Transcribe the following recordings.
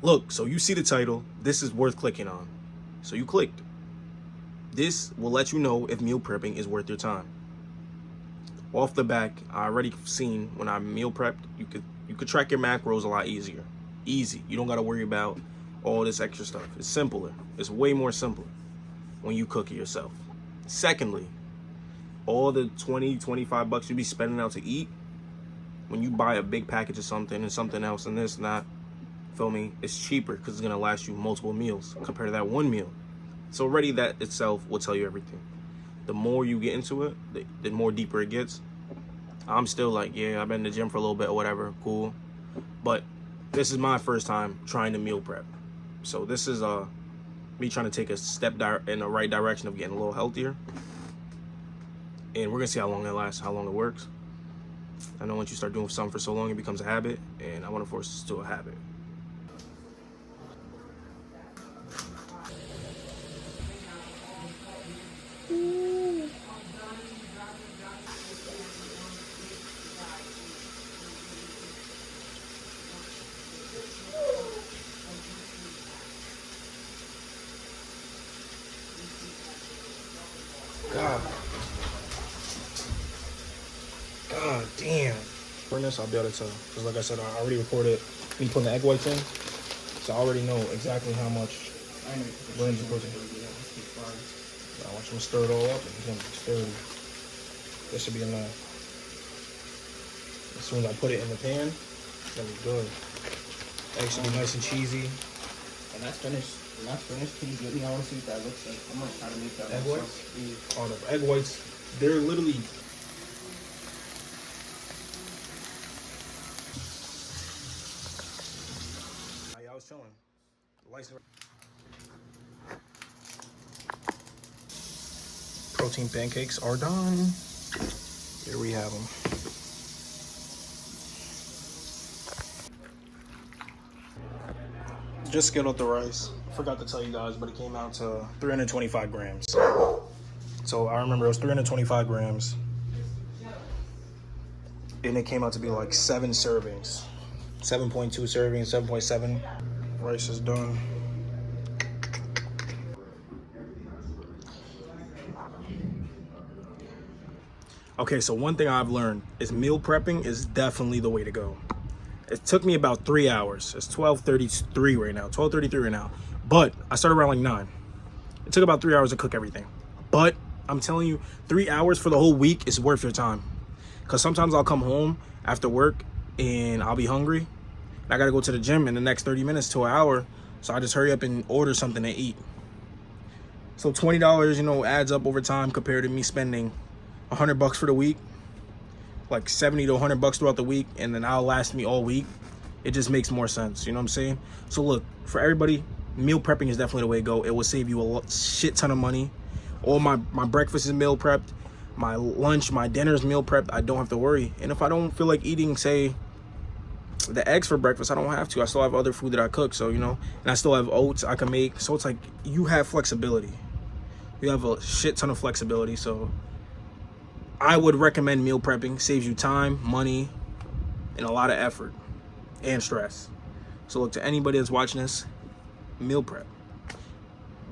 Look, so you see the title. This is worth clicking on. So you clicked. This will let you know if meal prepping is worth your time. Off the back, I already seen when I meal prepped, you could track your macros a lot easier. Easy. You don't gotta worry about all this extra stuff. It's simpler. It's way more simpler when you cook it yourself. Secondly, all the 20, 25 bucks you be spending out to eat, when you buy a big package of something and something else and this and that, feel me, it's cheaper because it's gonna last you multiple meals compared to that one meal. So already that itself will tell you everything. The more you get into it, the more deeper it gets. I'm still like, yeah, I've been in the gym for a little bit or whatever, cool. But this is my first time trying to meal prep. So this is me trying to take a step in the right direction of getting a little healthier. And we're gonna see how long it lasts, how long it works. I know once you start doing something for so long, it becomes a habit, and I want to force this to a habit. God, God damn. For this, I'll be able to tell. Because like I said, I already recorded me putting the egg whites in. So I already know exactly how much grams of protein. I want you to stir it all up. It's gonna be stirred. This should be enough. As soon as I put it in the pan, it's gonna be good. Eggs should be nice and cheesy. And that's finished. When that's finished, can you get me? I want to see what that looks like. I'm gonna try to make that Egg myself. whites? Oh, the egg whites, they're literally. I was chilling. Protein pancakes are done. Here we have them. Just skimmed out the rice. I forgot to tell you guys, but it came out to 325 grams. So I remember it was 325 grams. And it came out to be like 7 servings. 7.2 servings, 7.7. Rice is done. Okay, so one thing I've learned is meal prepping is definitely the way to go. It took me about 3 hours. It's 12:33 right now. 12:33 right now. But I started around like 9. It took about 3 hours to cook everything. But I'm telling you, 3 hours for the whole week is worth your time. Because sometimes I'll come home after work and I'll be hungry. And I got to go to the gym in the next 30 minutes to an hour. So I just hurry up and order something to eat. So $20, adds up over time compared to me spending $100 for the week. Like 70 to 100 bucks throughout the week, and then that'll last me all week. It just makes more sense, you know what I'm saying? So look, for everybody, meal prepping is definitely the way to go. It will save you a shit ton of money. All my breakfast is meal prepped, my lunch, my dinner is meal prepped. I don't have to worry. And if I don't feel like eating, say, the eggs for breakfast, I don't have to. I still have other food that I cook, so and I still have oats I can make. So it's like you have flexibility. You have a shit ton of flexibility. So I would recommend meal prepping. Saves you time, money, and a lot of effort and stress. So look, to anybody that's watching this, meal prep.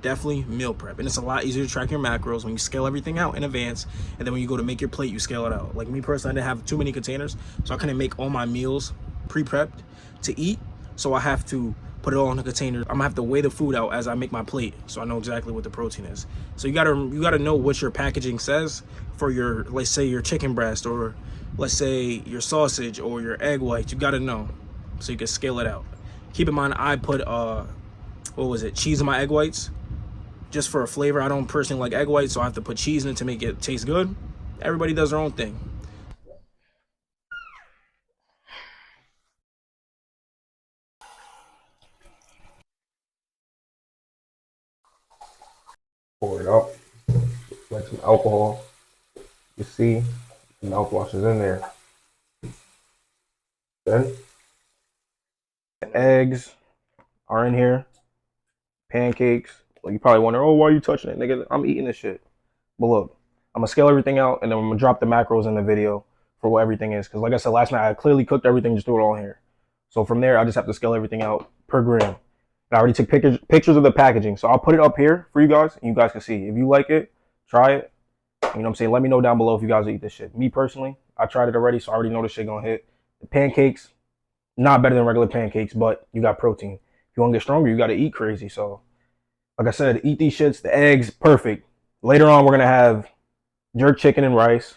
Definitely meal prep. And it's a lot easier to track your macros when you scale everything out in advance. And then when you go to make your plate, you scale it out. Like me personally, I didn't have too many containers, so I couldn't make all my meals pre-prepped to eat. So I have to put it all in a container. I'm gonna have to weigh the food out as I make my plate, so I know exactly what the protein is. So you gotta know what your packaging says for your, let's say, your chicken breast, or let's say your sausage or your egg whites. You gotta know so you can scale it out. Keep in mind, I put cheese in my egg whites just for a flavor. I don't personally like egg whites, so I have to put cheese in it to make it taste good. Everybody does their own thing. Pour it out, like some alcohol. You see, the mouthwash is in there. Then the eggs are in here. Pancakes. Like you probably wonder, oh, why are you touching it, nigga? I'm eating this shit. But look, I'm gonna scale everything out, and then I'm gonna drop the macros in the video for what everything is. Because like I said last night, I clearly cooked everything, just threw it all in here. So from there, I just have to scale everything out per gram. And I already took pictures of the packaging. So I'll put it up here for you guys, and you guys can see. If you like it, try it. You know what I'm saying? Let me know down below if you guys eat this shit. Me personally, I tried it already, so I already know this shit gonna hit. The pancakes, not better than regular pancakes, but you got protein. If you want to get stronger, you got to eat crazy. So, like I said, eat these shits. The eggs, perfect. Later on, we're gonna have jerk chicken and rice.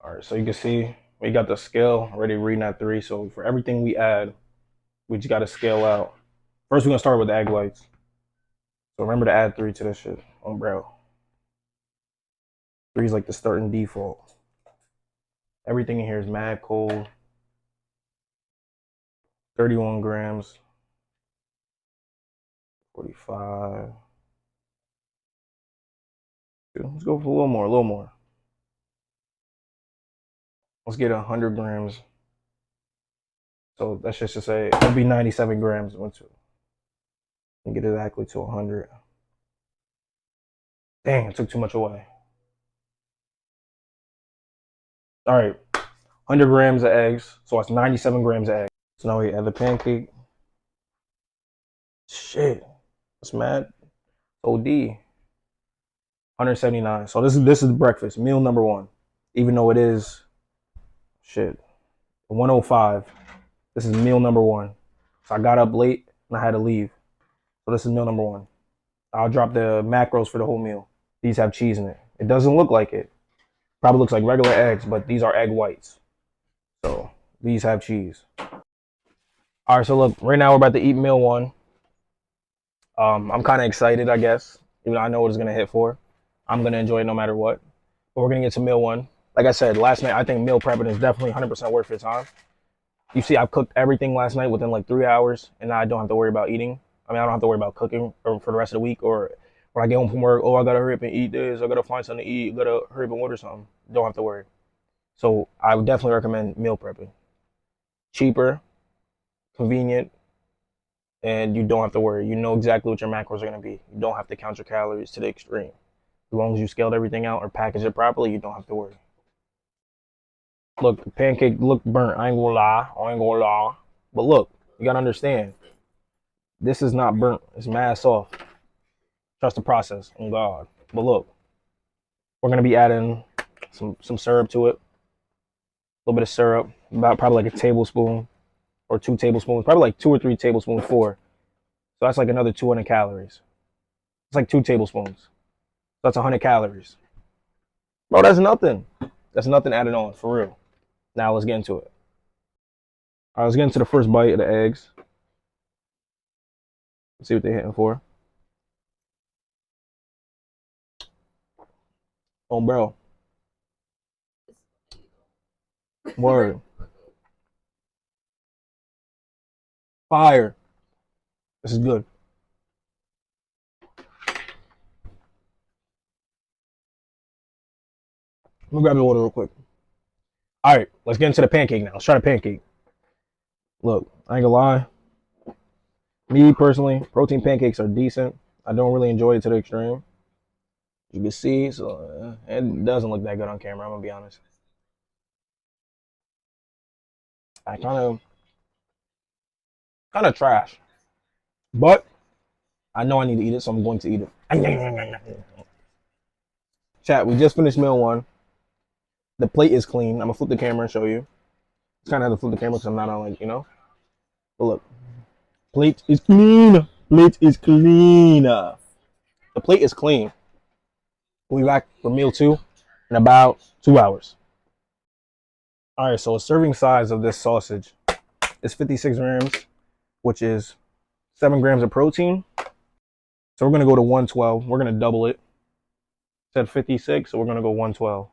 All right, so you can see we got the scale already reading at 3. So for everything we add, we just got to scale out. First, we're gonna start with the egg whites. So remember to add 3 to this shit. Oh, bro. 3 is like the starting default. Everything in here is mad cold. 31 grams. 45. Let's go for a little more. Let's get 100 grams. So that's just to say it'll be 97 grams once and get it exactly to 100. Dang, it took too much away. All right, 100 grams of eggs. So that's 97 grams of eggs. So now we add the pancake. Shit, that's mad. OD. 179. So this is breakfast, meal number 1. Even though it is shit 105. This is meal number 1. So I got up late and I had to leave. So this is meal number 1. I'll drop the macros for the whole meal. These have cheese in it. It doesn't look like it. Probably looks like regular eggs, but these are egg whites. So these have cheese. All right, so look, right now we're about to eat meal 1. I'm kind of excited, I guess. Even though I know what it's gonna hit for. I'm gonna enjoy it no matter what. But we're gonna get to meal 1. Like I said, last night I think meal prepping is definitely 100% worth your time. You see, I've cooked everything last night within like 3 hours, and now I don't have to worry about eating. I mean, I don't have to worry about cooking for the rest of the week, or when I get home from work, oh, I gotta hurry up and eat this, I gotta find something to eat, I gotta hurry up and order something. Don't have to worry. So I would definitely recommend meal prepping. Cheaper, convenient, and you don't have to worry. You know exactly what your macros are gonna be. You don't have to count your calories to the extreme. As long as you scaled everything out or package it properly, you don't have to worry. Look, the pancake look burnt. I ain't gonna lie. But look, you gotta understand, this is not burnt. It's mad soft. Trust the process. Oh God. But look, we're gonna be adding some syrup to it. A little bit of syrup, about probably like a tablespoon or 2 tablespoons, probably like 2 or 3 tablespoons, 4. So that's like another 200 calories. It's like 2 tablespoons. So that's 100 calories. Bro, that's nothing. That's nothing added on, for real. Now let's get into it. All right, let's get into the first bite of the eggs. Let's see what they're hitting for. Oh, bro. Word. Fire. This is good. Let me grab the water real quick. All right, let's get into the pancake now. Let's try the pancake. Look, I ain't gonna lie. Me personally, protein pancakes are decent. I don't really enjoy it to the extreme. You can see, so it doesn't look that good on camera. I'm gonna be honest. I kind of trash, but I know I need to eat it, so I'm going to eat it. Chat, we just finished meal 1. The plate is clean. I'm gonna flip the camera and show you. It's kind of have to flip the camera because I'm not on, like, you know. But look, plate is clean. Plate is clean. The plate is clean. We'll be back for meal 2 in about 2 hours. All right, so a serving size of this sausage is 56 grams, which is 7 grams of protein. So we're gonna go to 112. We're gonna double it. It said 56, so we're gonna go 112.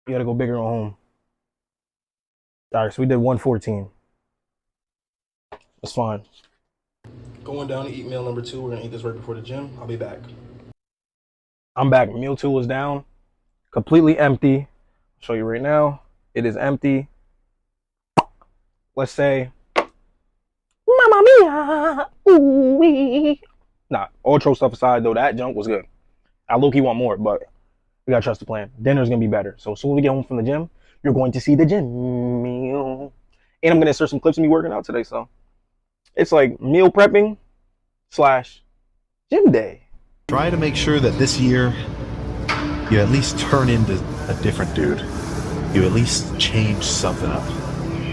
You gotta go bigger on home. All right, so we did 114. That's fine. Going down to eat meal number 2. We're gonna eat this right before the gym. I'll be back. I'm back. Meal 2 is down, completely empty. I'll show you right now. It is empty. Let's say, Mamma Mia, ooh wee. Nah, all troll stuff aside, though, that junk was good. I low-key want more, but we gotta trust the plan. Dinner's gonna be better. So as soon as we get home from the gym, you're going to see the gym meal. And I'm going to insert some clips of me working out today. So it's like meal prepping slash gym day. Try to make sure that this year you at least turn into a different dude. You at least change something up,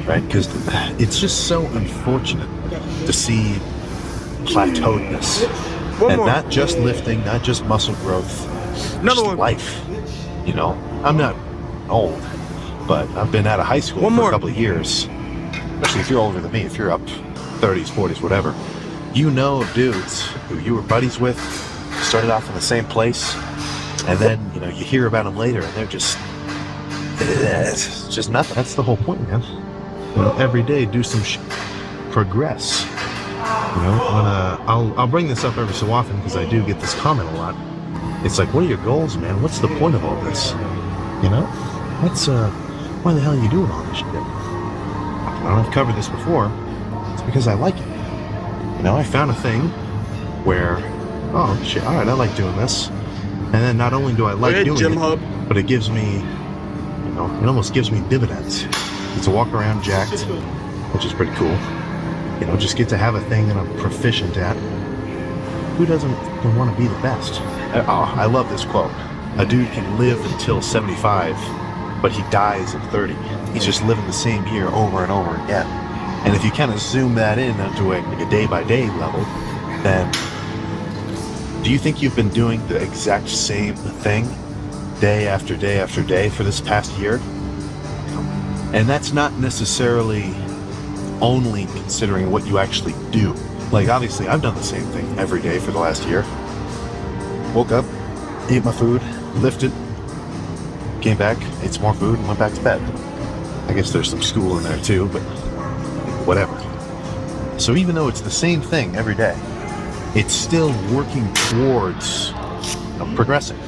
right? Because it's just so unfortunate to see plateauedness. And not just lifting, not just muscle growth, just life. You know, I'm not old, but I've been out of high school for a couple of years. Especially if you're older than me, if you're up 30s, 40s, whatever. You know of dudes who you were buddies with, started off in the same place, and then, you know, you hear about them later and they're just, it's just nothing. That's the whole point, man. You know, every day do some progress. You know, when I'll bring this up every so often because I do get this comment a lot. It's like, what are your goals, man? What's the point of all this? You know, why the hell are you doing all this shit? I've covered this before. It's because I like it. You know, I found a thing where, oh shit, all right, I like doing this, and then not only do I like doing it, but it gives me, you know, it almost gives me dividends. Get to walk around jacked, which is pretty cool. You know, just get to have a thing that I'm proficient at. Who doesn't want to be the best? Oh, I love this quote. A dude can live until 75, but he dies at 30. He's just living the same year over and over again. And if you kind of zoom that in onto a day-by-day level, then do you think you've been doing the exact same thing day after day after day for this past year? And that's not necessarily only considering what you actually do. Like, obviously, I've done the same thing every day for the last year. Woke up, ate my food, lifted, came back, ate some more food, and went back to bed. I guess there's some school in there too, but whatever. So even though it's the same thing every day, it's still working towards progressing.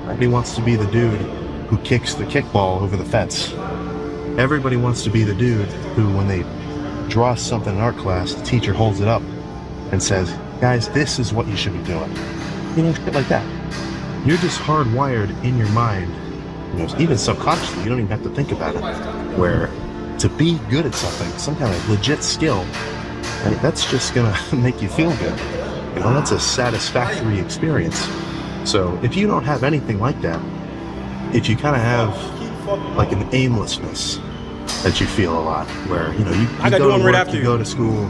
Everybody wants to be the dude who kicks the kickball over the fence. Everybody wants to be the dude who, when they draw something in art class, the teacher holds it up and says, guys, this is what you should be doing. You know, shit like that. You're just hardwired in your mind, you know, even subconsciously, you don't even have to think about it, where to be good at something, some kind of legit skill, and that's just gonna make you feel good. You know, that's a satisfactory experience. So if you don't have anything like that, if you kind of have like an aimlessness that you feel a lot, where, you know, you go to work, you go to school,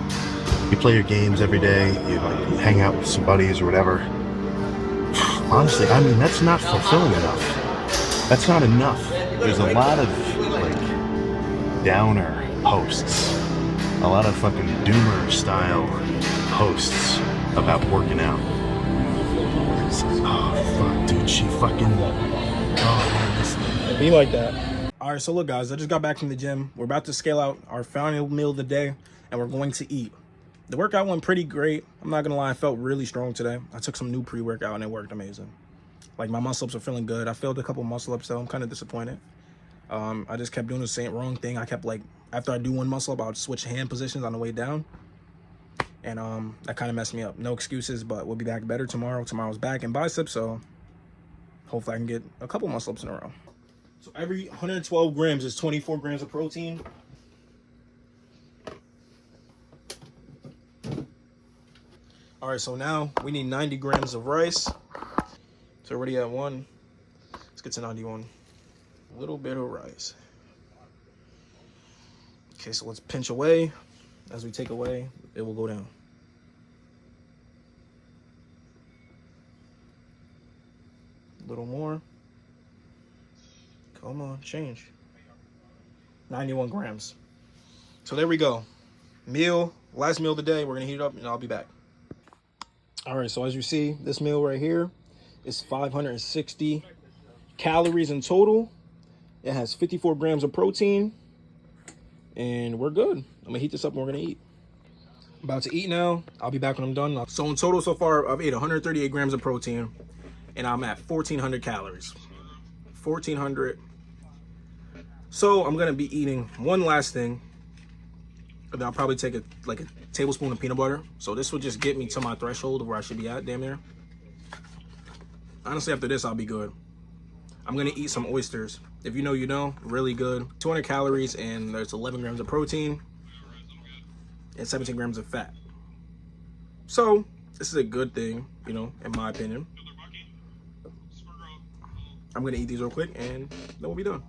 you play your games every day, you hang out with some buddies or whatever. Honestly, I mean, that's not fulfilling enough. That's not enough. There's a lot of like downer posts, a lot of fucking doomer style posts about working out. Oh fuck, dude, she fucking, Be like that. All right, so look, guys, I just got back from the gym. We're about to scale out our final meal of the day, and we're going to eat. The workout went pretty great. I'm not gonna lie, I felt really strong today. I took some new pre-workout and it worked amazing. Like, my muscle ups are feeling good. I failed a couple muscle ups though. I'm kind of disappointed. I just kept doing the same wrong thing. I kept, like, after I do one muscle up, I would switch hand positions on the way down, and that kind of messed me up. No excuses, but we'll be back better tomorrow. Tomorrow's back and biceps, so hopefully I can get a couple muscle ups in a row. So every 112 grams is 24 grams of protein. All right, so now we need 90 grams of rice. So we're already at 1. Let's get to 91. A little bit of rice. Okay, so let's pinch away. As we take away, it will go down. A little more. Come on, change. 91 grams. So there we go. Meal, last meal of the day. We're gonna heat it up and I'll be back. All right, so as you see, this meal right here is 560 calories in total. It has 54 grams of protein, and we're good. I'm gonna heat this up and we're gonna eat. I'm about to eat now. I'll be back when I'm done. So in total so far, I've ate 138 grams of protein, and I'm at 1,400 calories. 1,400. So I'm gonna be eating one last thing, and then I'll probably take a tablespoon of peanut butter. So this will just get me to my threshold of where I should be at, damn near. Honestly, after this, I'll be good. I'm gonna eat some oysters. If you know, you know, really good. 200 calories and there's 11 grams of protein and 17 grams of fat. So this is a good thing, you know, in my opinion. I'm gonna eat these real quick and then we'll be done.